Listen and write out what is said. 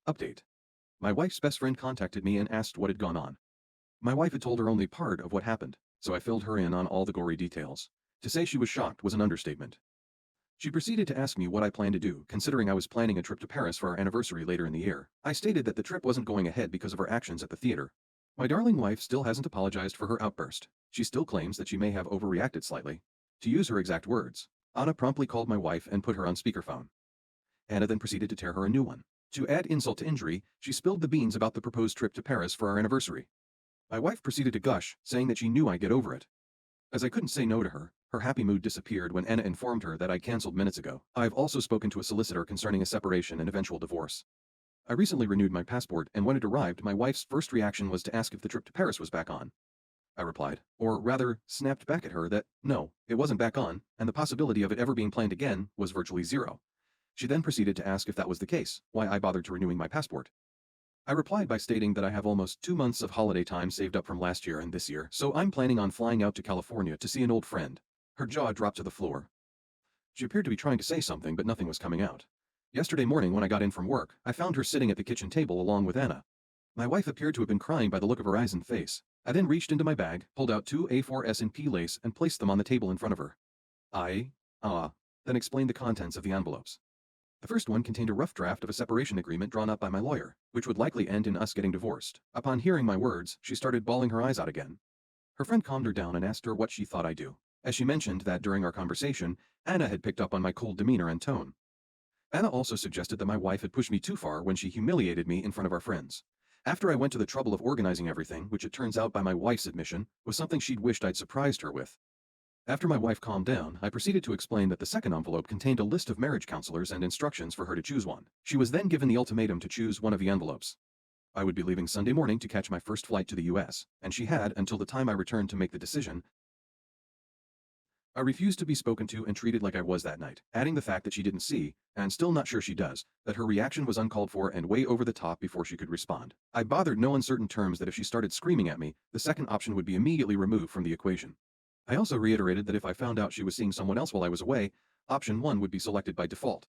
Update. My wife's best friend contacted me and asked what had gone on. My wife had told her only part of what happened, so I filled her in on all the gory details. To say she was shocked was an understatement. She proceeded to ask me what I planned to do, considering I was planning a trip to Paris for our anniversary later in the year. I stated that the trip wasn't going ahead because of her actions at the theater. My darling wife still hasn't apologized for her outburst. She still claims that she may have overreacted slightly. To use her exact words, Anna promptly called my wife and put her on speakerphone. Anna then proceeded to tear her a new one. To add insult to injury, she spilled the beans about the proposed trip to Paris for our anniversary. My wife proceeded to gush, saying that she knew I'd get over it. As I couldn't say no to her, her happy mood disappeared when Anna informed her that I'd cancelled minutes ago. I've also spoken to a solicitor concerning a separation and eventual divorce. I recently renewed my passport, and when it arrived, my wife's first reaction was to ask if the trip to Paris was back on. I replied, or rather, snapped back at her that, no, it wasn't back on, and the possibility of it ever being planned again was virtually zero. She then proceeded to ask if that was the case, why I bothered to renewing my passport. I replied by stating that I have almost 2 months of holiday time saved up from last year and this year, so I'm planning on flying out to California to see an old friend. Her jaw dropped to the floor. She appeared to be trying to say something, but nothing was coming out. Yesterday morning when I got in from work, I found her sitting at the kitchen table along with Anna. My wife appeared to have been crying by the look of her eyes and face. I then reached into my bag, pulled out 2 A4 S&P lace and placed them on the table in front of her. Then explained the contents of the envelopes. The first one contained a rough draft of a separation agreement drawn up by my lawyer, which would likely end in us getting divorced. Upon hearing my words, she started bawling her eyes out again. Her friend calmed her down and asked her what she thought I'd do, as she mentioned that during our conversation, Anna had picked up on my cold demeanor and tone. Anna also suggested that my wife had pushed me too far when she humiliated me in front of our friends. After I went to the trouble of organizing everything, which it turns out by my wife's admission, was something she'd wished I'd surprised her with. After my wife calmed down, I proceeded to explain that the second envelope contained a list of marriage counselors and instructions for her to choose one. She was then given the ultimatum to choose one of the envelopes. I would be leaving Sunday morning to catch my first flight to the US, and she had until the time I returned to make the decision. I refused to be spoken to and treated like I was that night, adding the fact that she didn't see, and still not sure she does, that her reaction was uncalled for and way over the top before she could respond. I bothered no uncertain terms that if she started screaming at me, the second option would be immediately removed from the equation. I also reiterated that if I found out she was seeing someone else while I was away, option 1 would be selected by default.